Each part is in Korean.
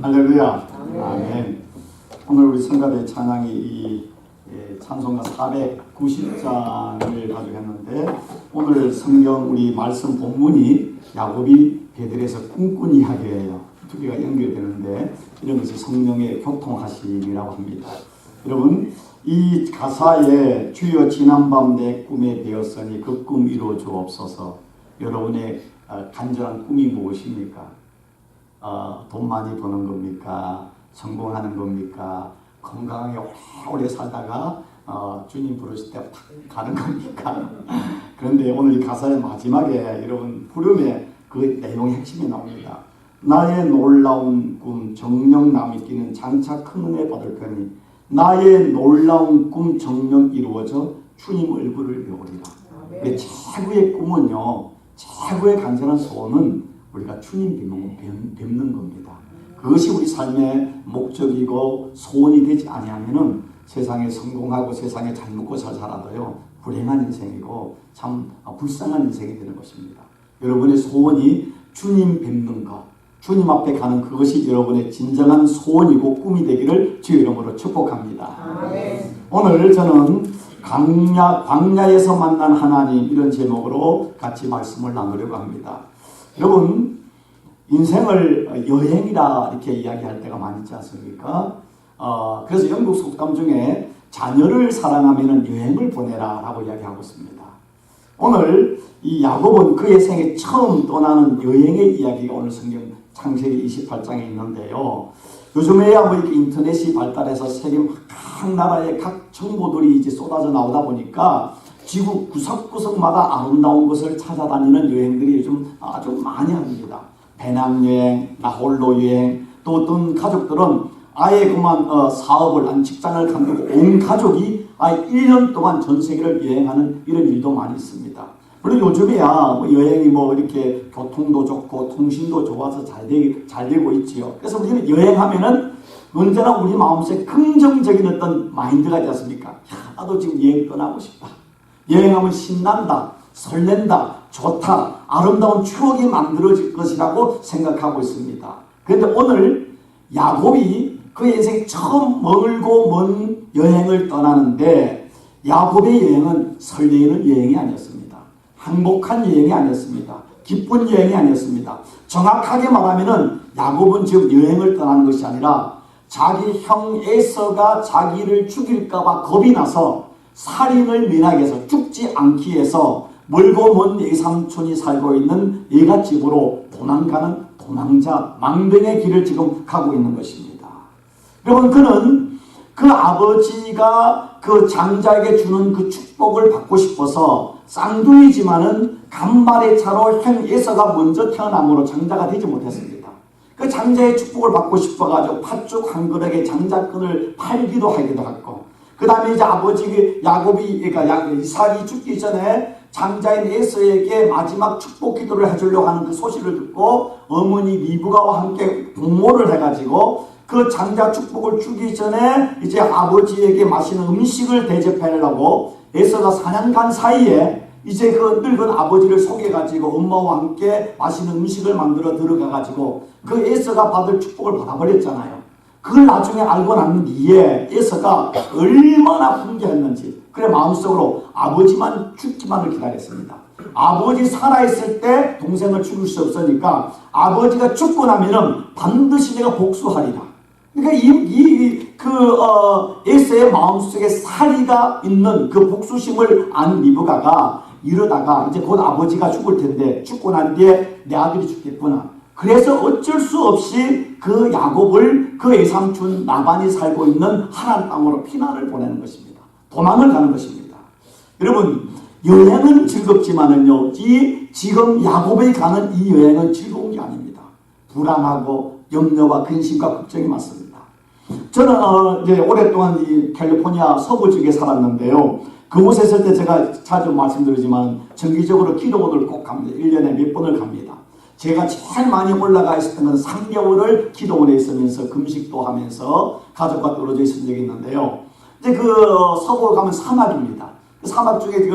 할렐루야. 아멘. 오늘 우리 성가대 찬양이 이 찬송가 490장을 가지고 했는데, 오늘 성경 우리 말씀 본문이 야곱이 베들에서 꿈꾼 이야기예요. 두 개가 연결되는데 이런 것을 성령의 교통하심이라고 합니다. 여러분, 이 가사에 주여 지난밤 내 꿈에 되었으니 그 꿈 이루어 주옵소서. 여러분의 간절한 꿈이 무엇입니까? 돈 많이 버는 겁니까? 성공하는 겁니까? 건강하게 오래 살다가 주님 부르실 때 가는 겁니까? 그런데 오늘 이 가사의 마지막에 여러분 부름에 그 내용의 핵심이 나옵니다. 나의 놀라운 꿈 정녕 남이 끼는 장차 큰 은혜 받을 거니 나의 놀라운 꿈 정녕 이루어져 주님 얼굴을 배우리라. 최고의 꿈은요, 최고의 간절한 소원은 우리가 주님 뵙는 겁니다. 그것이 우리 삶의 목적이고 소원이 되지 아니하면은 세상에 성공하고 세상에 잘 먹고 잘 살아도요 불행한 인생이고 참 불쌍한 인생이 되는 것입니다. 여러분의 소원이 주님 뵙는 것, 주님 앞에 가는 그것이 여러분의 진정한 소원이고 꿈이 되기를 주의 이름으로 축복합니다. 오늘 저는 광야에서 만난 하나님, 이런 제목으로 같이 말씀을 나누려고 합니다. 여러분, 인생을 여행이라 이렇게 이야기할 때가 많이 있지 않습니까? 그래서 영국 속담 중에 자녀를 사랑하면 여행을 보내라 라고 이야기하고 있습니다. 오늘 이 야곱은 그의 생에 처음 떠나는 여행의 이야기가 오늘 성경 창세기 28장에 있는데요. 요즘에야 뭐 이렇게 인터넷이 발달해서 세계 각 나라의 각 정보들이 이제 쏟아져 나오다 보니까 지구 구석구석마다 아름다운 것을 찾아다니는 여행들이 요즘 아주 많이 합니다. 배낭여행, 나홀로 여행, 또 어떤 가족들은 아예 그만 사업을, 직장을 간두고 온 가족이 아예 1년 동안 전 세계를 여행하는 이런 일도 많이 있습니다. 물론 요즘에야 뭐 여행이 뭐 이렇게 교통도 좋고 통신도 좋아서 잘 되고 있지요. 그래서 우리는 여행하면은 언제나 우리 마음속에 긍정적인 어떤 마인드가 있지 않습니까? 나도 지금 여행 떠나고 싶다. 여행하면 신난다, 설렌다, 좋다, 아름다운 추억이 만들어질 것이라고 생각하고 있습니다. 그런데 오늘 야곱이 그 인생 처음 멀고 먼 여행을 떠나는데, 야곱의 여행은 설레이는 여행이 아니었습니다. 행복한 여행이 아니었습니다. 기쁜 여행이 아니었습니다. 정확하게 말하면은 야곱은 지금 여행을 떠나는 것이 아니라 자기 형 에서가 자기를 죽일까봐 겁이 나서 살인을 면하기 위해서, 죽지 않기 위해서 멀고 먼 외삼촌이 살고 있는 외갓집으로 도망가는 도망자, 망병의 길을 지금 가고 있는 것입니다. 여러분, 그는 그 아버지가 그 장자에게 주는 그 축복을 받고 싶어서 쌍둥이지만은 간발의 차로 형 에서가 먼저 태어남으로 장자가 되지 못했습니다. 그 장자의 축복을 받고 싶어가지고 팥죽 한 그릇에 장자끈을 팔기도 하기도 했고, 그 다음에 이제 아버지 야곱이, 그러니까 이삭이 죽기 전에 장자인 에서에게 마지막 축복 기도를 해주려고 하는 그 소식을 듣고 어머니 리브가와 함께 공모를 해가지고 그 장자 축복을 주기 전에 이제 아버지에게 맛있는 음식을 대접하려고 에서가 사냥 간 사이에 이제 그 늙은 아버지를 속여가지고 엄마와 함께 맛있는 음식을 만들어 들어가가지고 그 에서가 받을 축복을 받아버렸잖아요. 그걸 나중에 알고 난 뒤에 에서가 얼마나 분개했는지, 그래 마음속으로 아버지만 죽기만을 기다렸습니다. 아버지 살아있을 때 동생을 죽일 수 없으니까 아버지가 죽고 나면은 반드시 내가 복수하리라. 그러니까 에서의 마음속에 살이가 있는 그 복수심을 안 리브가가 이러다가 이제 곧 아버지가 죽을 텐데, 죽고 난 뒤에 내 아들이 죽겠구나. 그래서 어쩔 수 없이 그 야곱을 그 외삼촌 라반이 살고 있는 하란 땅으로 피난을 보내는 것입니다. 도망을 가는 것입니다. 여러분, 여행은 즐겁지만은요, 지금 야곱이 가는 이 여행은 즐거운 게 아닙니다. 불안하고 염려와 근심과 걱정이 많습니다. 저는 이제 오랫동안 이 캘리포니아 서부 지역에 살았는데요. 그곳에 있을 때 제가 자주 말씀드리지만 정기적으로 기도원을 꼭 갑니다. 1년에 몇 번을 갑니다. 제가 제일 많이 올라가 있었던 건 3개월을 기도원에 있으면서 금식도 하면서 가족과 떨어져 있은 적이 있는데요. 이제 그 서부 가면 사막입니다. 사막 중에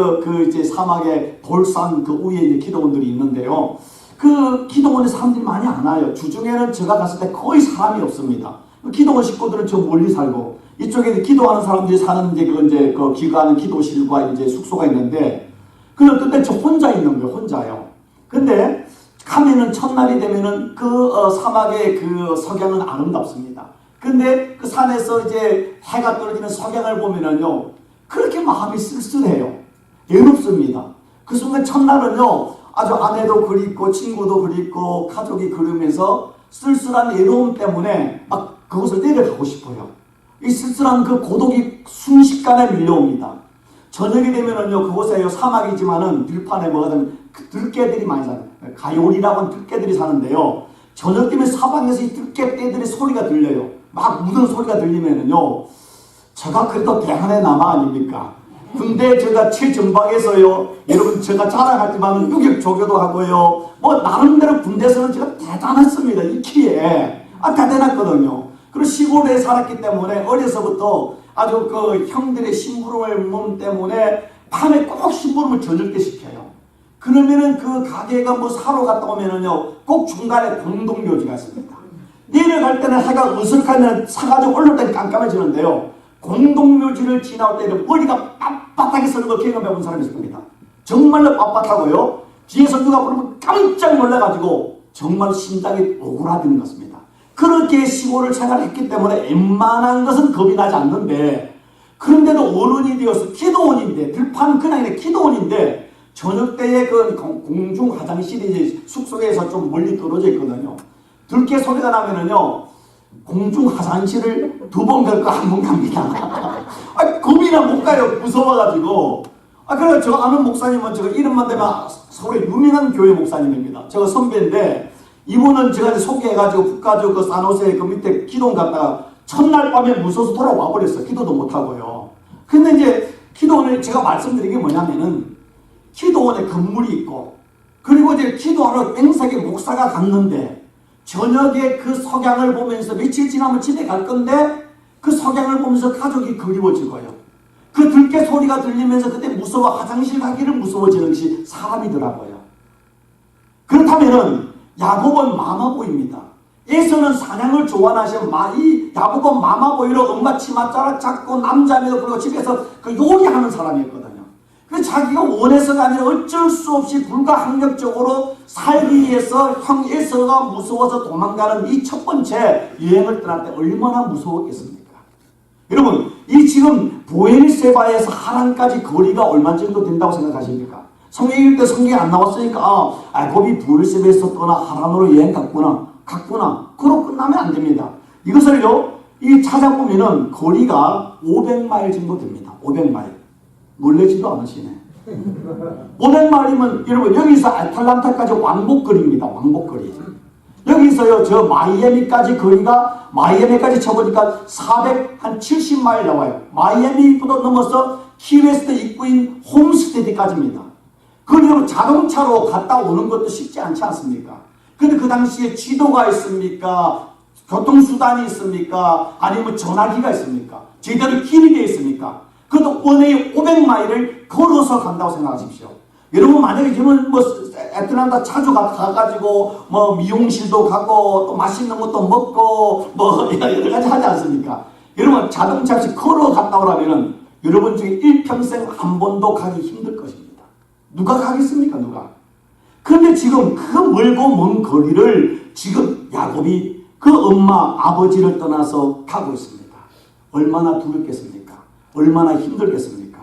이제 사막의 돌산 그 위에 이제 기도원들이 있는데요. 그 기도원에 사람들이 많이 안 와요. 주중에는 제가 갔을 때 거의 사람이 없습니다. 기도원 식구들은 저 멀리 살고, 이쪽에 기도하는 사람들이 사는 그 기도하는 기도실과 이제 숙소가 있는데, 그때 저 혼자 있는 거예요. 혼자요. 근데 가면은 첫날이 되면은 사막의 그 석양은 아름답습니다. 근데 그 산에서 이제 해가 떨어지는 석양을 보면은요, 그렇게 마음이 쓸쓸해요. 외롭습니다. 그 순간 첫날은요, 아주 아내도 그립고 친구도 그립고 가족이 그리면서 쓸쓸한 외로움 때문에 막 그곳을 내려가고 싶어요. 이 쓸쓸한 그 고독이 순식간에 밀려옵니다. 저녁이 되면은요, 그곳에 사막이지만은 들판에 뭐가 되면 들깨들이 많이 살아요. 가요리라고 하는 들깨들이 사는데요. 저녁 되면 사방에서 이 들깨떼들의 소리가 들려요. 막 우는 소리가 들리면은요, 제가 그래도 대한의 남아 아닙니까? 군대 제가 최전방에서요, 여러분 제가 자랑하지만 유격 조교도 하고요, 뭐 나름대로 군대에서는 제가 대단했습니다. 이 키에 대단했거든요. 그리고 시골에 살았기 때문에 어려서부터 아주 그 형들의 심부름을 때문에 밤에 꼭 심부름을 저녁 때 시켜요. 그러면은 그 가게가 뭐 사러 갔다 오면은요, 꼭 중간에 공동묘지가 있습니다. 내려갈 때는 해가 으스락하면 사가지고 올라올 때는 깜깜해지는데요, 공동묘지를 지나올 때는 머리가 빳빳하게 서는 걸 경험해본 사람이 있습니다. 정말로 빳빳하고요, 뒤에서 누가 부르면 깜짝 놀라가지고 정말 심장이 오그라드는 것 같습니다. 그렇게 시골을 생활했기 때문에 웬만한 것은 겁이 나지 않는데, 그런데도 어른이 되어서 기도원인데, 들판은 그냥 아니라 기도원인데, 저녁 때에 그 공중 화장실이 숙소에서 좀 멀리 떨어져 있거든요. 들깨 소리가 나면은요, 공중 화장실을 2번 갈까 1번 갑니다. 겁이나 못 가요. 무서워가지고. 그래, 저 아는 목사님은 제가 이름만 대면 서울의 유명한 교회 목사님입니다. 제가 선배인데, 이분은 제가 소개해가지고 북가주 그 산호세 그 밑에 기도원 갔다가 첫날 밤에 무서워서 돌아와 버렸어요. 기도도 못하고요. 근데 이제 기도원에 제가 말씀드린 게 뭐냐면은, 기도원에 건물이 있고, 그리고 이제 기도하러 맹세계 목사가 갔는데, 저녁에 그 석양을 보면서 며칠 지나면 집에 갈 건데, 그 석양을 보면서 가족이 그리워지고요. 그 들깨 소리가 들리면서 그때 무서워, 화장실 가기를 무서워지는 것이 사람이더라고요. 그렇다면은 야곱은 마마보이입니다. 에서는 사냥을 좋아하시는 이 야곱은 마마보이로 엄마 치맛자락 잡고 남자매도 부르고 집에서 그 요리하는 사람이었거든요. 그래서 자기가 원해서가 아니라 어쩔 수 없이 불가항력적으로 살기 위해서 형 에서가 무서워서 도망가는 이 첫 번째 여행을 떠날 때 얼마나 무서웠겠습니까? 여러분, 이 지금 보엘세바에서 하란까지 거리가 얼마 정도 된다고 생각하십니까? 성경 읽을 때 성경이 안 나왔으니까 야곱이 보엘세바에서 떠나 하란으로 여행 갔구나. 그로 끝나면 안 됩니다. 이것을요, 찾아보면은 거리가 500마일 정도 됩니다. 500마일. 놀라지도 않으시네. 500마일이면 여러분, 여기서 아틀란타까지 왕복거리입니다. 왕복거리. 여기서요, 저 마이애미까지 거리가, 마이애미까지 쳐보니까 470마일 나와요. 마이애미보다 넘어서 키웨스트 입구인 홈스테드까지입니다. 그리고 자동차로 갔다 오는 것도 쉽지 않지 않습니까? 근데 그 당시에 지도가 있습니까? 교통수단이 있습니까? 아니면 전화기가 있습니까? 제대로 길이 되어 있습니까? 그것도 원웨이 500마일을 걸어서 간다고 생각하십시오. 여러분, 만약에 저는 뭐 애틀란타 자주 가가지고 뭐 미용실도 가고 또 맛있는 것도 먹고 뭐 여러 가지 하지 않습니까? 여러분, 자동차 없이 걸어 갔다 오라면은 여러분 중에 일평생 한 번도 가기 힘들 것입니다. 누가 가겠습니까? 누가? 그런데 지금 그 멀고 먼 거리를 지금 야곱이 그 엄마, 아버지를 떠나서 가고 있습니다. 얼마나 두렵겠습니까? 얼마나 힘들겠습니까?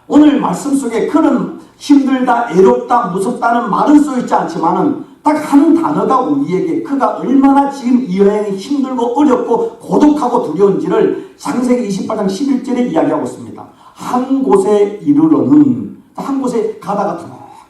오늘 말씀 속에 그는 힘들다, 애롭다, 무섭다는 말은 써있지 않지만은 딱 한 단어가 우리에게 그가 얼마나 지금 이 여행이 힘들고 어렵고 고독하고 두려운지를 창세기 28장 11절에 이야기하고 있습니다. 한 곳에 이르러는, 한 곳에 가다가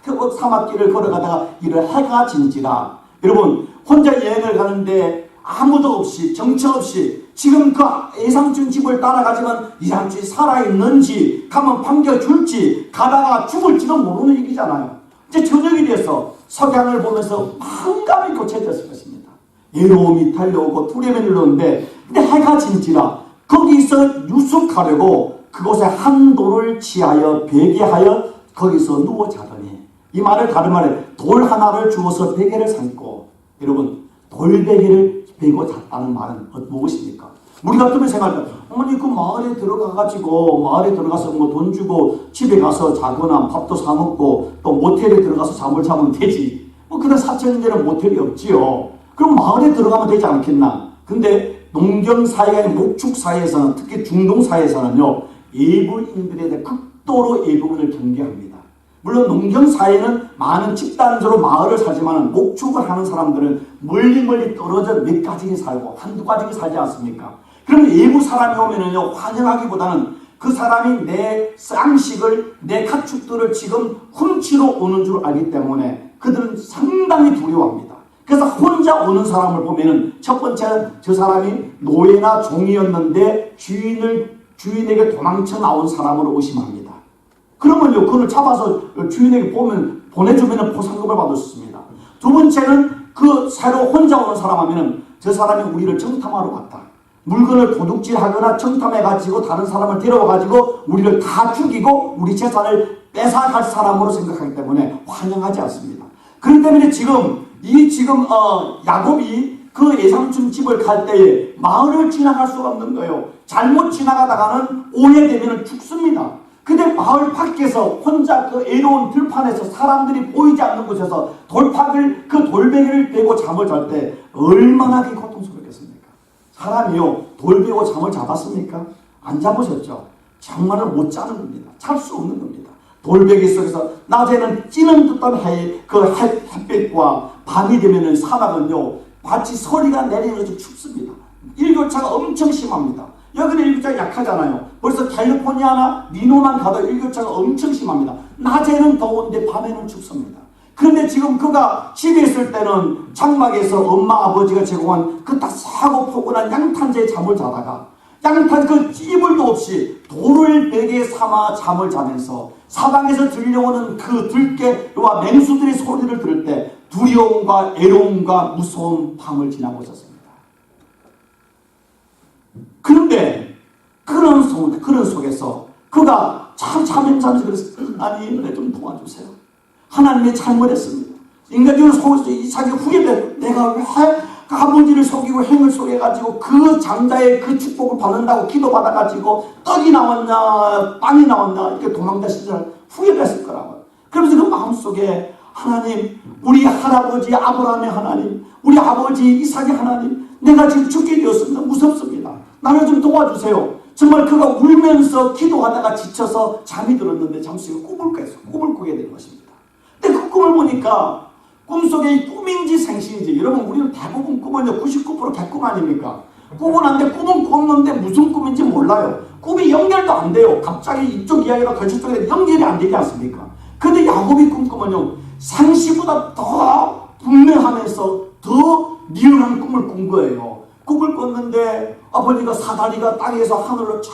그 사막길을 걸어가다가 이를 해가 진지라. 여러분, 혼자 여행을 가는데 아무도 없이, 정처 없이 지금 그 예상준 집을 따라가지만 이 삼촌이 살아있는지, 가면 반겨줄지, 가다가 죽을지도 모르는 일이잖아요. 이제 저녁이 돼서 석양을 보면서 환감이 교체됐을 것입니다. 외로움이 달려오고 두려움이 눌렀는데, 근데 해가 진지라 거기서 유숙하려고 그곳에 한 돌을 취하여 베개하여 거기서 누워 자더니, 이 말을 다른 말에 돌 하나를 주어서 베개를 삼고, 여러분 돌베개를 베고 잤다는 말은 무엇입니까? 우리 같으면 생각할 때 어머니 그 마을에 들어가가지고 마을에 들어가서 뭐 돈 주고 집에 가서 자거나 밥도 사 먹고 또 모텔에 들어가서 잠을 자면 되지. 뭐 그런 사천인데는 모텔이 없지요. 그럼 마을에 들어가면 되지 않겠나? 근데 농경사회가 아닌 목축사회에서는, 특히 중동사회에서는요, 예부인들에 대해 극도로 예부분을 경계합니다. 물론 농경사회는 많은 집단적으로 마을을 살지만 목축을 하는 사람들은 멀리 떨어져 몇 가정이 살고 한두 가정이 살지 않습니까? 그럼 예부 사람이 오면은요, 환영하기보다는 그 사람이 내 쌍식을, 내 가축들을 지금 훔치러 오는 줄 알기 때문에 그들은 상당히 두려워합니다. 그래서 혼자 오는 사람을 보면은 첫 번째는 저 사람이 노예나 종이었는데 주인에게 도망쳐 나온 사람으로 의심합니다. 그러면요, 그걸 잡아서 주인에게 보내주면 포상금을 받을 수 있습니다. 두 번째는 그 새로 혼자 오는 사람 하면은 저 사람이 우리를 정탐하러 왔다. 물건을 도둑질하거나 정탐해가지고 다른 사람을 데려와가지고 우리를 다 죽이고 우리 재산을 뺏어갈 사람으로 생각하기 때문에 환영하지 않습니다. 그렇기 때문에 지금 야곱이 그 에삼촌 집을 갈 때에 마을을 지나갈 수가 없는 거예요. 잘못 지나가다가는 오해되면 죽습니다. 근데 마을 밖에서 혼자 그 애로운 들판에서 사람들이 보이지 않는 곳에서 그 돌베개를 베고 잠을 잘 때 얼마나 그 고통스럽겠습니까? 사람이요, 돌 베고 잠을 자봤습니까? 안 자보셨죠? 정말로 못 자는 겁니다. 잘 수 없는 겁니다. 돌베개 속에서 낮에는 찌는 듯한 햇빛과 밤이 되면은 사막은요, 마치 서리가 내리는 것처럼 춥습니다. 일교차가 엄청 심합니다. 여기는 일교차가 약하잖아요. 벌써 캘리포니아나 미노만 가도 일교차가 엄청 심합니다. 낮에는 더운데 밤에는 춥습니다. 그런데 지금 그가 집에 있을 때는 장막에서 엄마 아버지가 제공한 그 따스하고 포근한 양탄자에 잠을 자다가 그 이불도 없이 돌을 베개 삼아 잠을 자면서 사방에서 들려오는 그 들깨와 맹수들의 소리를 들을 때 두려움과 애로움과 무서운 밤을 지나고 있었습니다. 그런데 그런 속에서 그가 잠잠히 그랬어요. 하나님, 내 좀 도와주세요. 하나님이 잘못했습니다. 인간적으로 속에서 자기 후회돼. 내가 왜 아버지를 속이고 행을 속여가지고 그 장자의 그 축복을 받는다고 기도받아가지고 떡이 나왔냐 빵이 나왔냐 이렇게 도망다시절 후회했을 거라고요. 그러면서 그 마음속에 하나님, 우리 할아버지 아브라함의 하나님, 우리 아버지 이삭의 하나님, 내가 지금 죽게 되었습니다. 무섭습니다. 나를 좀 도와주세요. 정말 그가 울면서 기도하다가 지쳐서 잠이 들었는데 잠시 후 꿈을 꾸게 된 것입니다. 근데 그 꿈을 보니까 꿈속에 꿈인지 생신인지, 여러분 우리는 대부분 꿈은요 99% 개꿈 아닙니까? 꿈은 안 돼. 꿈은 꿨는데 무슨 꿈인지 몰라요. 꿈이 연결도 안 돼요. 갑자기 이쪽 이야기랑 저쪽에 연결이 안 되지 않습니까? 근데 야곱이 꿈꾸면요 상시보다 더 분명하면서 더 리얼한 꿈을 꾼 거예요. 꿈을 꿨는데 아버지가 사다리가 땅에서 하늘로 쫙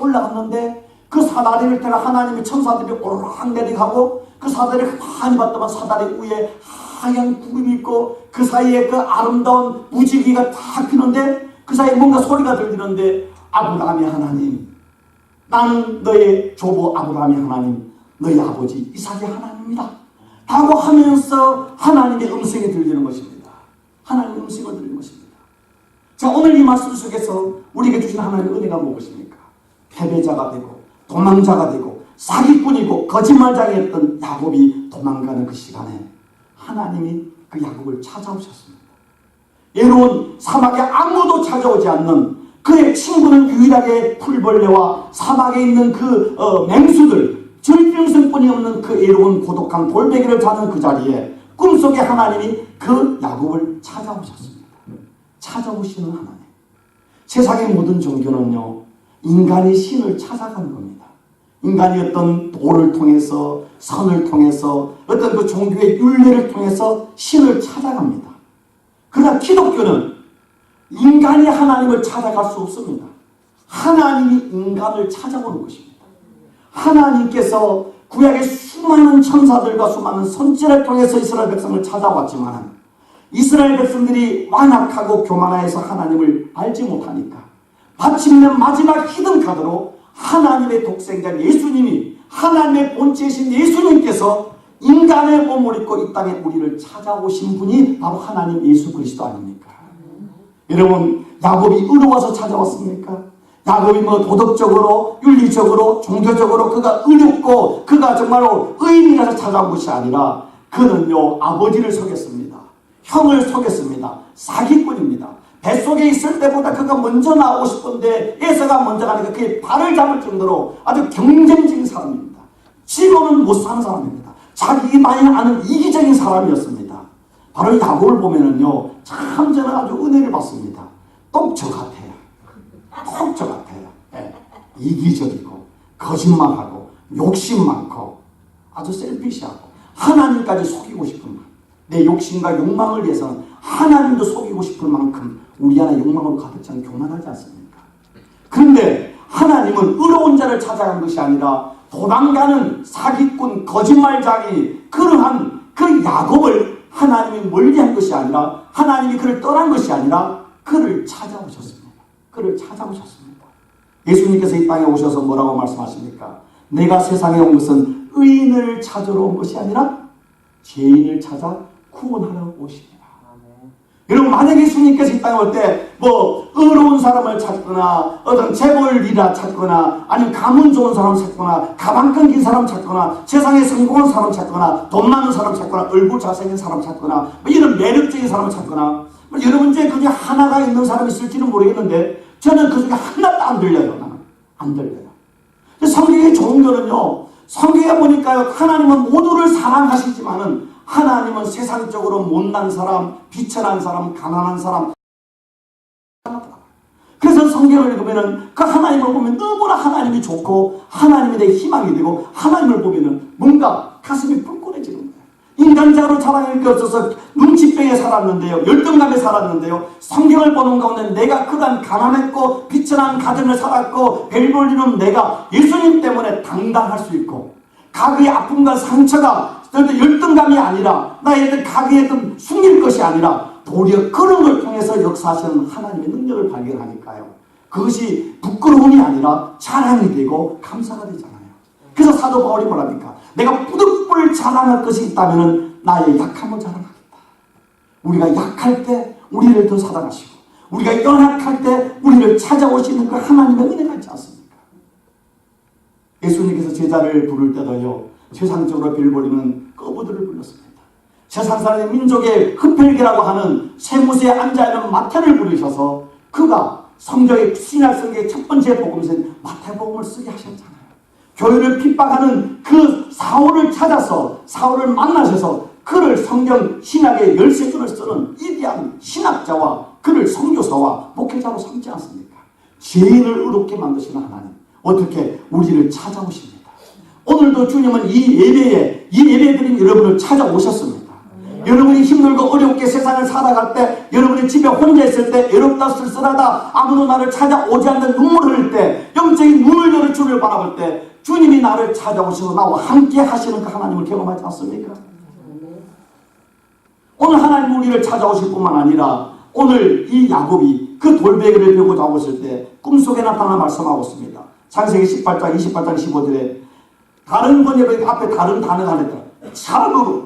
올라갔는데 그 사다리를 타고 하나님의 천사들이 오르락 내리가고 그 사다리를 가만히 봤더만 사다리 위에 하얀 구름이 있고 그 사이에 그 아름다운 무지개가 탁 피는데 그 사이에 뭔가 소리가 들리는데 아브라함의 하나님, 나는 너의 조부 아브라함의 하나님, 너의 아버지 이삭의 하나님이다 라고 하면서 하나님의 음성이 들리는 것입니다. 하나님의 음성을 들리는 것입니다. 자, 오늘 이 말씀 속에서 우리에게 주신 하나님의 은혜가 무엇입니까? 패배자가 되고 도망자가 되고 사기꾼이고 거짓말장이었던 야곱이 도망가는 그 시간에 하나님이 그 야곱을 찾아오셨습니다. 외로운 사막에 아무도 찾아오지 않는 그의 친구는 유일하게 풀벌레와 사막에 있는 그 맹수들, 질병성뿐이 없는 그 외로운 고독한 돌베개를 자는 그 자리에 꿈속에 하나님이 그 야곱을 찾아오셨습니다. 찾아오시는 하나님. 세상의 모든 종교는요 인간이 신을 찾아가는 겁니다. 인간이 어떤 도를 통해서 선을 통해서 어떤 그 종교의 윤례를 통해서 신을 찾아갑니다. 그러나 기독교는 인간이 하나님을 찾아갈 수 없습니다. 하나님이 인간을 찾아오는 것입니다. 하나님께서 구약의 수많은 천사들과 수많은 선지자를 통해서 이스라엘 백성을 찾아왔지만 이스라엘 백성들이 완악하고 교만하여서 하나님을 알지 못하니까 마침내 마지막 히든카드로 하나님의 독생자 예수님이, 하나님의 본체이신 예수님께서 인간의 몸을 입고 이 땅에 우리를 찾아오신 분이 바로 하나님 예수 그리스도 아닙니까? 여러분, 야곱이 의로워서 찾아왔습니까? 야곱이 뭐 도덕적으로, 윤리적으로, 종교적으로 그가 의롭고 그가 정말로 의인이라서 찾아온 것이 아니라 그는요, 아버지를 속였습니다. 형을 속였습니다. 사기꾼입니다. 뱃속에 있을 때보다 그가 먼저 나오고 싶은데 에서가 먼저 가니까 그의 발을 잡을 정도로 아주 경쟁적인 사람입니다. 지로는 못 사는 사람입니다. 자기만이 아는 이기적인 사람이었습니다. 바로 야곱을 보면은요, 참 저는 아주 은혜를 받습니다. 꼭 저 같아요. 꼭 저 같아요. 네. 이기적이고 거짓말하고 욕심 많고 아주 셀피시하고 하나님까지 속이고 싶은 마음. 내 욕심과 욕망을 위해서는 하나님도 속이고 싶을 만큼 우리 안에 욕망으로 가득 찬 교만하지 않습니까? 그런데 하나님은 의로운 자를 찾아간 것이 아니라 도망가는 사기꾼 거짓말장이 그러한 그 야곱을 하나님이 멀리한 것이 아니라 하나님이 그를 떠난 것이 아니라 그를 찾아오셨습니다. 그를 찾아오셨습니다. 예수님께서 이 땅에 오셔서 뭐라고 말씀하십니까? 내가 세상에 온 것은 의인을 찾으러 온 것이 아니라 죄인을 찾아 구원하러 오십니다. 여러분, 만약에 예수님께서 이 땅에 올 때 뭐 의로운 사람을 찾거나 어떤 재벌이라 찾거나 아니면 가문 좋은 사람 찾거나 가방 끊긴 사람 찾거나 세상에 성공한 사람 찾거나 돈 많은 사람 찾거나 얼굴 잘생긴 사람 찾거나 뭐 이런 매력적인 사람을 찾거나 뭐 여러분 중에 그중에 하나가 있는 사람이 있을지는 모르겠는데 저는 그 중에 하나도 안 들려요. 나는 안 들려요. 성경의 좋은 거는요, 성경에 보니까요, 하나님은 모두를 사랑하시지만은 하나님은 세상적으로 못난 사람, 비천한 사람, 가난한 사람. 그래서 성경을 읽으면은 그 하나님을 보면 너무나 하나님이 좋고 하나님이 내 희망이 되고 하나님을 보면은 뭔가 가슴이 불끈해지는 거예요. 인간적으로 자랑할 게 없어서 눈치병에 살았는데요, 열등감에 살았는데요, 성경을 보는 가운데 내가 그간 가난했고 비천한 가정을 살았고 별 볼일은 내가 예수님 때문에 당당할 수 있고 가그의 아픔과 상처가 열등감이 아니라 나의 가게에 숨길 것이 아니라 도리어 그런 걸 통해서 역사하시는 하나님의 능력을 발견하니까요, 그것이 부끄러움이 아니라 자랑이 되고 감사가 되잖아요. 그래서 사도 바울이 뭐랍니까? 내가 부득불 자랑할 것이 있다면 나의 약함을 자랑하겠다. 우리가 약할 때 우리를 더 사랑하시고 우리가 연약할 때 우리를 찾아오시는 그 하나님의 은혜가 있지 않습니까? 예수님께서 제자를 부를 때도요, 세상적으로 별볼이는 거부들을 불렀습니다. 세상 사람의 민족의 흡혈귀라고 하는 세무새에 앉아있는 마태를 부르셔서 그가 성경의 신약 성경의 첫 번째 복음서인 마태복음을 쓰게 하셨잖아요. 교회를 핍박하는 그 사울을 찾아서 사울을 만나셔서 그를 성경 신약의 13권을 쓰는 위대한 신학자와 그를 선교사와 목회자로 삼지 않습니까? 죄인을 의롭게 만드시는 하나님, 어떻게 우리를 찾아오십니다. 오늘도 주님은 이 예배 드린 여러분을 찾아오셨습니다. 여러분이 힘들고 어렵게 세상을 살아갈 때, 여러분이 집에 혼자 있을 때, 외롭다 쓸쓸하다 아무도 나를 찾아오지 않는 눈물을 흘릴 때, 영적인 눈을 열어 주를 바라볼 때 주님이 나를 찾아오시고 나와 함께 하시는 그 하나님을 경험하지 않습니까? 오늘 하나님 우리를 찾아오실 뿐만 아니라 오늘 이 야곱이 그 돌베개를 들고 나오실 때 꿈속에 나타나 말씀하고 있습니다. 창세기 18장 28장 15절에 다른 번역의 앞에 다른 단어가 하나 있다.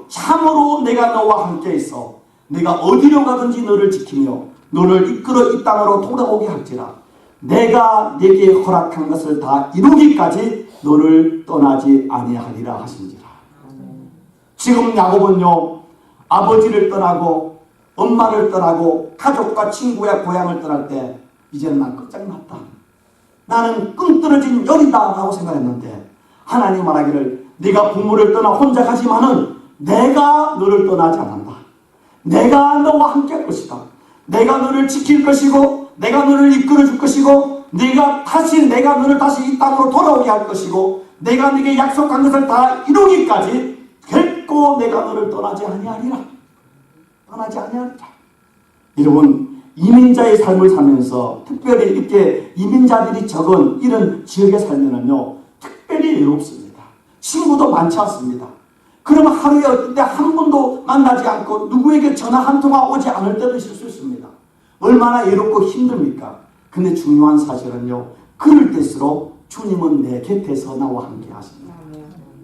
참으로 내가 너와 함께 있어 내가 어디로 가든지 너를 지키며 너를 이끌어 이 땅으로 돌아오게 할지라. 내가 네게 허락한 것을 다 이루기까지 너를 떠나지 아니하리라 하신지라. 지금 야곱은요, 아버지를 떠나고 엄마를 떠나고 가족과 친구야 고향을 떠날 때 이제는 난 끝장났다, 나는 끈 떨어진 열이다 라고 생각했는데 하나님 말하기를 네가 부모를 떠나 혼자 가지만은 내가 너를 떠나지 않는다. 내가 너와 함께 할 것이다. 내가 너를 지킬 것이고 내가 너를 이끌어 줄 것이고 내가 너를 다시 이 땅으로 돌아오게 할 것이고 내가 네게 약속한 것을 다 이루기까지 결코 내가 너를 떠나지 아니하리라. 떠나지 아니하리라. 여러분, 이민자의 삶을 살면서 특별히 이렇게 이민자들이 적은 이런 지역에 살면은요, 특별히 외롭습니다. 친구도 많지 않습니다. 그러면 하루에 어떤 때 한 번도 만나지 않고 누구에게 전화 한 통화 오지 않을 때도 있을 수 있습니다. 얼마나 외롭고 힘듭니까? 근데 중요한 사실은요, 그럴 때일수록 주님은 내 곁에서 나와 함께 하십니다.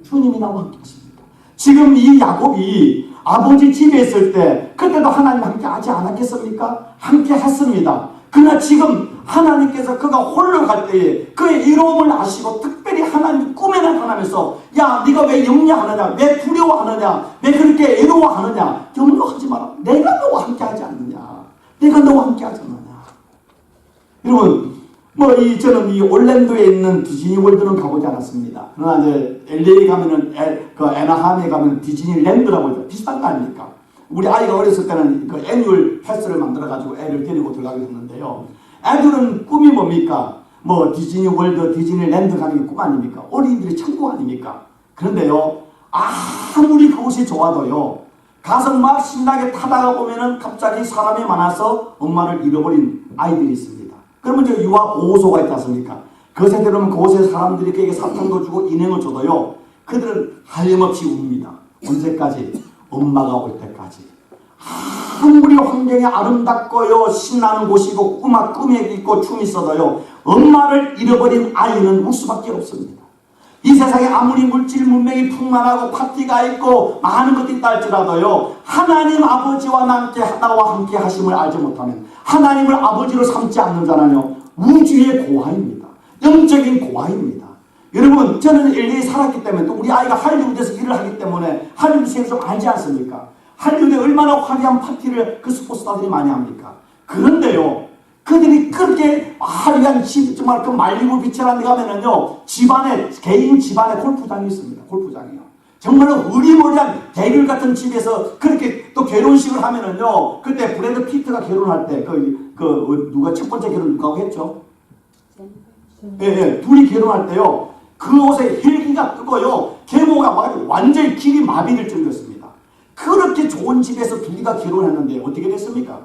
주님이 나와 함께 하십니다. 지금 이 야곱이 아버지 집에 있을 때 그때도 하나님 함께 하지 않았겠습니까? 함께 했습니다. 그러나 지금 하나님께서 그가 홀로 갈 때에 그의 이로움을 아시고 특별히 하나님 꿈에 나타나면서 야 네가 왜 염려하느냐, 왜 두려워하느냐, 왜 그렇게 애로워하느냐, 염려하지 마라. 내가 너와 함께 하지 않느냐, 내가 너와 함께 하지 않느냐. 여러분 저는 이 올랜도에 있는 디즈니 월드는 가보지 않았습니다. 그러나 이제 LA 가면은 그 애나하임에 가면 디즈니랜드라고 해서 비슷한 거 아닙니까? 우리 아이가 어렸을 때는 그 애뉴얼 패스를 만들어 가지고 애를 데리고 들어가게 했는데요. 애들은 꿈이 뭡니까? 디즈니 월드, 디즈니랜드 가는 게 꿈 아닙니까? 어린이들의 천국 아닙니까? 그런데요, 아무리 그곳이 좋아도요, 가서 막 신나게 타다가 보면은 갑자기 사람이 많아서 엄마를 잃어버린 아이들이 있습니다. 그러면 이제 유아 보호소가 있지 않습니까? 그것에 들어오면 그곳에 사람들이 그에게 사탕도 주고 인형을 줘도요, 그들은 하염없이 웁니다. 언제까지? 엄마가 올 때까지. 아무리 환경이 아름답고요, 신나는 곳이고 꿈이 있고 춤이 있어도요, 엄마를 잃어버린 아이는 울 수밖에 없습니다. 이 세상에 아무리 물질 문명이 풍만하고 파티가 있고 많은 것이 있다 할지라도요, 하나님 아버지와 나와 함께 하심을 알지 못하면, 하나님을 아버지로 삼지 않는 자는요, 우주의 고아입니다. 영적인 고아입니다. 여러분, 저는 LA에 살았기 때문에, 또 우리 아이가 할리우드에서 일을 하기 때문에 할리우드 세계를 좀 알지 않습니까? 할리우드에 얼마나 화려한 파티를 그 스포츠스타들이 많이 합니까? 그런데요, 그들이 그렇게 화려한 집, 정말 그 말리부 비치라는 데 가면은요, 개인 집안에 골프장이 있습니다. 골프장이요. 정말로 의리머리한 대결 같은 집에서 그렇게 또 결혼식을 하면은요, 그때 브래드 피트가 결혼할 때, 누가 첫 번째 결혼 누가 했죠? 예, 둘이 결혼할 때요, 그 옷에 헬기가 뜨고요, 계모가 막 완전히 길이 마비될 정도였습니다. 그렇게 좋은 집에서 둘이가 결혼했는데 어떻게 됐습니까?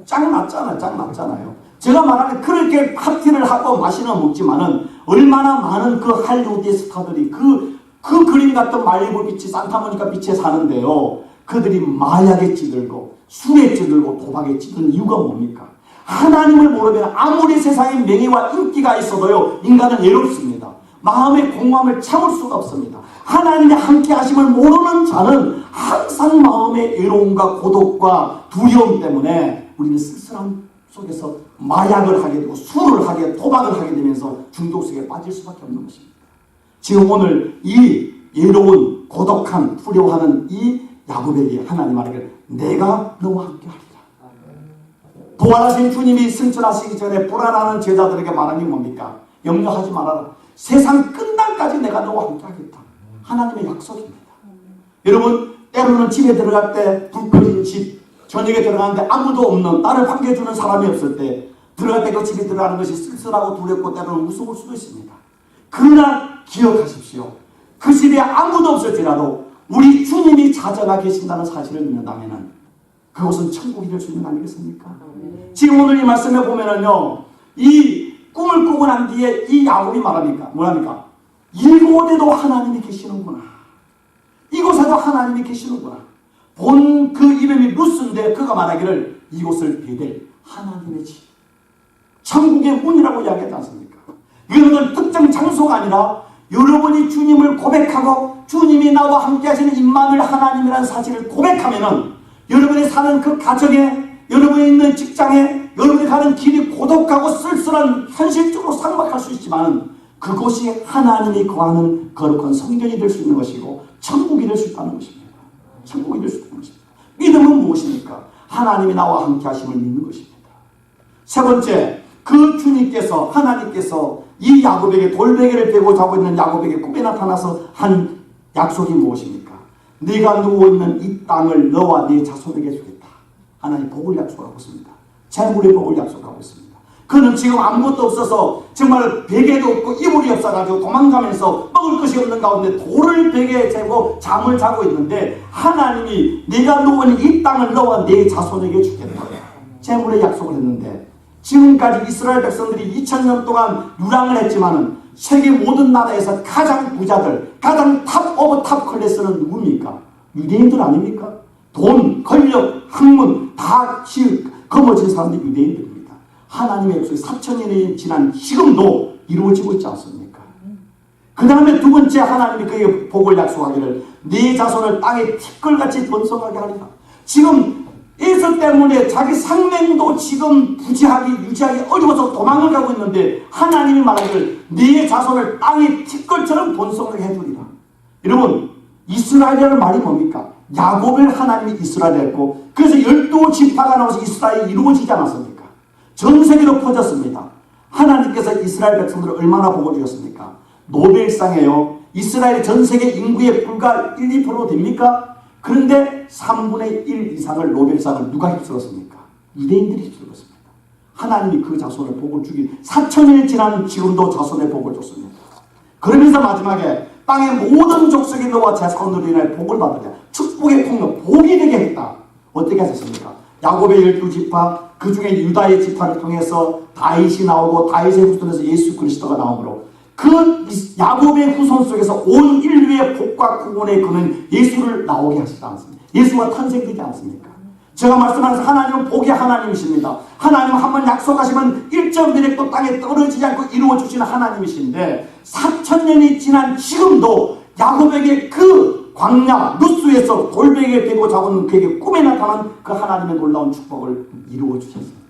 짱 났잖아요. 제가 말하는 그렇게 파티를 하고 마시는 먹지만은 얼마나 많은 그 할리우드의 스타들이 그 그림 같은 말리부 비치, 산타모니카 비치에 사는데요, 그들이 마약에 찌들고 술에 찌들고 도박에 찌든 이유가 뭡니까? 하나님을 모르면 아무리 세상에 명예와 인기가 있어도요, 인간은 외롭습니다. 마음의 공허함을 참을 수가 없습니다. 하나님의 함께 하심을 모르는 자는 항상 마음의 외로움과 고독과 두려움 때문에 우리는 쓸쓸함 속에서 마약을 하게 되고 술을 하게, 도박을 하게 되면서 중독 속에 빠질 수밖에 없는 것입니다. 지금 오늘 이 외로운, 고독한, 두려워하는 이 야곱에게 하나님 말하기를 내가 너와 함께 하리라. 부활하신 주님이 승천하시기 전에 불안하는 제자들에게 말한 게 뭡니까? 염려하지 말아라. 세상 끝날까지 내가 너와 함께 하겠다. 하나님의 약속입니다. 여러분, 때로는 집에 들어갈 때 불 꺼진 집, 저녁에 들어가는데 아무도 없는, 나를 반겨주는 사람이 없을 때 들어갈 때 그 집에 들어가는 것이 쓸쓸하고 두렵고 때로는 무서울 수도 있습니다. 그러나 기억하십시오. 그 집에 아무도 없을지라도 우리 주님이 찾아가 계신다는 사실을 믿는다면 그것은 천국이 될 수 있는 거 아니겠습니까? 지금 오늘 이 말씀에 보면은요, 이 꿈을 꾸고 난 뒤에 이 야곱이 뭐랍니까? 이곳에도 하나님이 계시는구나. 이곳에도 하나님이 계시는구나. 본 그 이름이 루스인데 그가 말하기를 이곳을 베델, 하나님의 집, 천국의 문이라고 이야기하지 않습니까? 이것은 특정 장소가 아니라 여러분이 주님을 고백하고 주님이 나와 함께 하시는 임마누엘 하나님이라는 사실을 고백하면은 여러분이 사는 그 가정에, 여러분이 있는 직장에, 여러분이 가는 길이 고독하고 쓸쓸한 현실적으로 삭막할 수 있지만 그곳이 하나님이 거하는 거룩한 성전이 될 수 있는 것이고 천국이 될 수 있다는 것입니다. 천국이 될 수 있다는 것입니다. 믿음은 무엇입니까? 하나님이 나와 함께 하심을 믿는 것입니다. 세 번째, 그 주님께서, 하나님께서 이 야곱에게 돌베개를 베고 자고 있는 야곱에게 꿈에 나타나서 한 약속이 무엇입니까? 네가 누워있는 이 땅을 너와 네 자손에게 주겠다. 하나님 복을 약속하고 있습니다. 재물의 복을 약속하고 있습니다. 그는 지금 아무것도 없어서 정말 베개도 없고 이불이 없어가지고 도망가면서 먹을 것이 없는 가운데 돌을 베개에 재고 잠을 자고 있는데 하나님이 네가 누워있는 이 땅을 너와 네 자손에게 주겠다. 재물의 약속을 했는데 지금까지 이스라엘 백성들이 2000년 동안 유랑을 했지만은 세계 모든 나라에서 가장 부자들, 가장 탑 오브 탑 클래스는 누굽니까? 유대인들 아닙니까? 돈, 권력, 학문 다 거머쥔 사람들이 유대인들입니다. 하나님의 약속이 4000년이 지난 지금도 이루어지고 있지 않습니까? 그 다음에 두 번째 하나님이 그에게 복을 약속하기를 네 자손을 땅에 티끌같이 번성하게 하리라. 지금 에서 때문에 자기 생명도 지금 유지하기 어려워서 도망을 가고 있는데 하나님이 말하기를 네 자손을 땅에 티끌처럼 번성하게 해주리라. 여러분, 이스라엘이라는 말이 뭡니까? 야곱을 하나님이 이스라엘 했고, 그래서 12지파가 나와서 이스라엘이 이루어지지 않았습니까? 전 세계로 퍼졌습니다. 하나님께서 이스라엘 백성들을 얼마나 복을 주셨습니까? 노벨상에요, 이스라엘 전 세계 인구의 불과 1, 2% 됩니까? 그런데 3분의 1 이상을 노벨상을 누가 휩쓸었습니까? 유대인들이 휩쓸었습니다. 하나님이 그 자손의 복을 주기 4,000년이 지난 지금도 자손의 복을 줬습니다. 그러면서 마지막에 땅의 모든 족속이 너와 자손으로 인하여 복을 받으랴. 축복의 폭로, 복이 되게 했다. 어떻게 하셨습니까? 야곱의 12지파, 그 중에 유다의 지파를 통해서 다윗이 나오고 다윗의 후손에서 예수 그리스도가 나오므로 그 야곱의 후손 속에서 온 인류의 복과 구원의 그는 예수를 나오게 하시지 않습니까? 예수가 탄생되지 않습니까? 제가 말씀하는 하나님은 복의 하나님이십니다. 하나님은 한번 약속하시면 일정 미력도 땅에 떨어지지 않고 이루어 주시는 하나님이신데 4,000년이 지난 지금도 야곱에게 그 광야 누수에서 돌베개에 대고 잡은 그에게 꿈에 나타난 그 하나님의 놀라운 축복을 이루어 주셨습니다.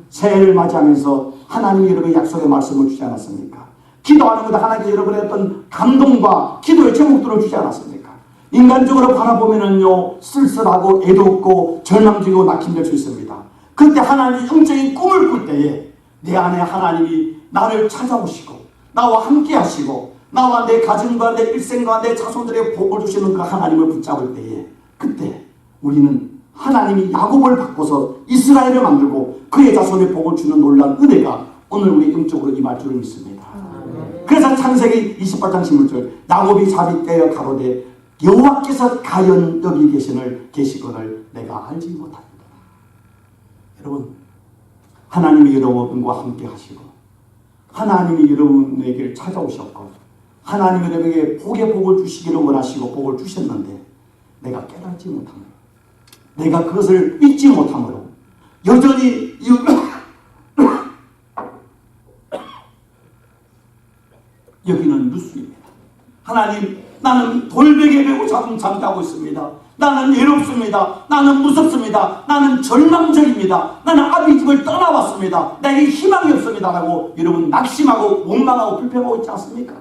새해를 맞이하면서 하나님이 여러분의 약속의 말씀을 주지 않았습니까? 기도하는 것도 하나님께서 여러분의 어떤 감동과 기도의 제목들을 주지 않았습니까? 인간적으로 바라보면은요, 쓸쓸하고 애롭고 절망적이고 낙심될 수 있습니다. 그때 하나님이 영적인 꿈을 꿀 때에 내 안에 하나님이 나를 찾아오시고 나와 함께 하시고 나와 내 가정과 내 일생과 내 자손들의 복을 주시는 그 하나님을 붙잡을 때에 그때 우리는 하나님이 야곱을 바꿔서 이스라엘을 만들고 그의 자손의 복을 주는 놀라운 은혜가 오늘 우리 영적으로 임할 줄을 믿습니다. 그래서 창세기 28장 16절 야곱이 자비되어 가로되 여호와께서 가연 여기 계시거늘 내가 알지 못합니다. 여러분, 하나님이 여러분과 함께 하시고 하나님이 여러분에게 찾아오셨고 하나님이 여러분에게 복의 복을 주시기를 원하시고 복을 주셨는데 내가 깨닫지 못함으로 내가 그것을 잊지 못함으로 여전히 여기는 누수입니다. 하나님, 나는 돌베개에 메고 잠자고 있습니다. 나는 외롭습니다. 나는 무섭습니다. 나는 절망적입니다. 나는 아비 집을 떠나왔습니다. 내게 희망이 없습니다. 라고 여러분 낙심하고 원망하고 불평하고 있지 않습니까?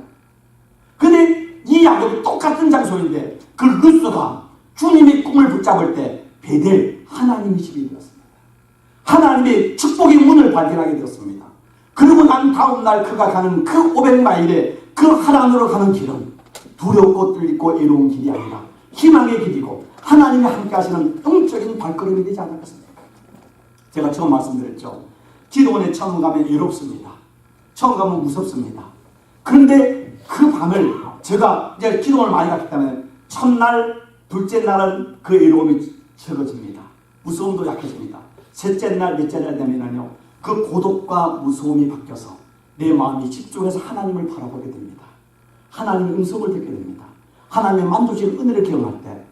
근데 이 야곱이 똑같은 장소인데 그 루스가 주님의 꿈을 붙잡을 때 베델 하나님의 집이 되었습니다. 하나님의 축복의 문을 발견하게 되었습니다. 그리고 난 다음날 그가 가는 그 500마일의 그 하나님으로 가는 길은 두렵고 뚫리고 애로운 길이 아니라 희망의 길이고 하나님이 함께 하시는 영적인 발걸음이 되지 않았습니까? 제가 처음 말씀드렸죠. 기도원에 처음 가면 외롭습니다. 처음 가면 무섭습니다. 그런데 그 밤을 제가 이제 기도원을 많이 갔기 때문에 첫날, 둘째 날은 그 외로움이 적어집니다. 무서움도 약해집니다. 셋째 날, 넷째 날 되면요, 그 고독과 무서움이 바뀌어서 내 마음이 집중해서 하나님을 바라보게 됩니다. 하나님의 음성을 듣게 됩니다. 하나님의 만두신 은혜를 경험할 때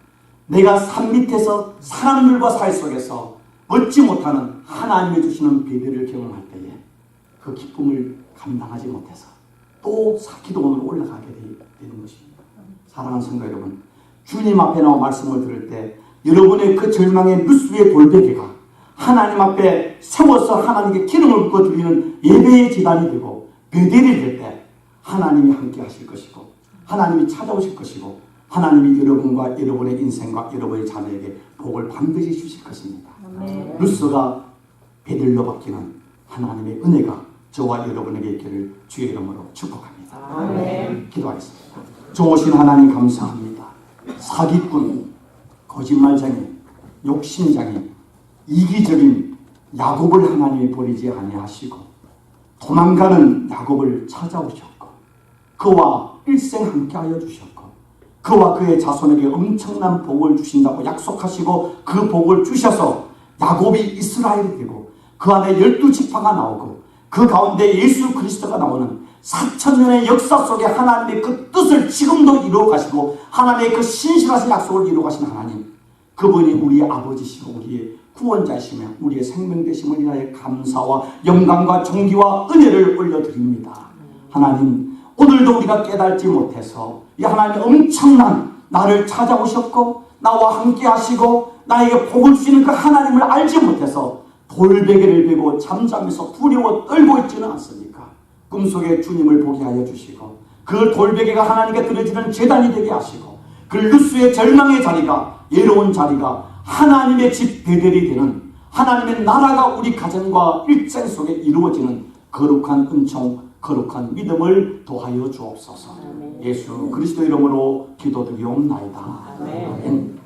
내가 산 밑에서 사람들과 사이 속에서 얻지 못하는 하나님이 주시는 배배를 경험할 때에 그 기쁨을 감당하지 못해서 또 기도원으로 올라가게 되는 것입니다. 사랑하는 성도 여러분, 주님 앞에 나와 말씀을 들을 때 여러분의 그 절망의 누수의 돌베개가 하나님 앞에 세워서 하나님께 기름을 붓고 드리는 예배의 제단이 되고 베델이 될 때 하나님이 함께 하실 것이고 하나님이 찾아오실 것이고 하나님이 여러분과 여러분의 인생과 여러분의 자녀에게 복을 반드시 주실 것입니다. 루스가 베델로 바뀌는 하나님의 은혜가 저와 여러분에게 있기를 주의 이름으로 축복합니다. 아멘. 기도하겠습니다. 좋으신 하나님 감사합니다. 사기꾼, 거짓말쟁이, 욕심쟁이, 이기적인 야곱을 하나님이 버리지 아니하시고 도망가는 야곱을 찾아오셨고 그와 일생 함께하여 주셨고 그와 그의 자손에게 엄청난 복을 주신다고 약속하시고 그 복을 주셔서 야곱이 이스라엘이 되고 그 안에 12지파가 나오고 그 가운데 예수 그리스도가 나오는 4,000년의 역사 속에 하나님의 그 뜻을 지금도 이루어 가시고 하나님의 그 신실하신 약속을 이루어 가신 하나님, 그분이 우리의 아버지시고 우리의 구원자이시며 우리의 생명 되심을 인하여 감사와 영광과 존귀와 은혜를 올려드립니다. 하나님, 오늘도 우리가 깨달지 못해서 이 하나님의 엄청난 나를 찾아오셨고 나와 함께 하시고 나에게 복을 주시는 그 하나님을 알지 못해서 돌베개를 베고 잠잠에서 두려워 떨고 있지는 않습니까? 꿈속에 주님을 보게 하여 주시고 그 돌베개가 하나님께 드려지는 제단이 되게 하시고 그 루스의 절망의 자리가 예로운 자리가 하나님의 집 베델이 되는 하나님의 나라가 우리 가정과 일생 속에 이루어지는 거룩한 은총 거룩한 믿음을 도하여 주옵소서. 예수 그리스도 이름으로 기도드리옵나이다. 아멘.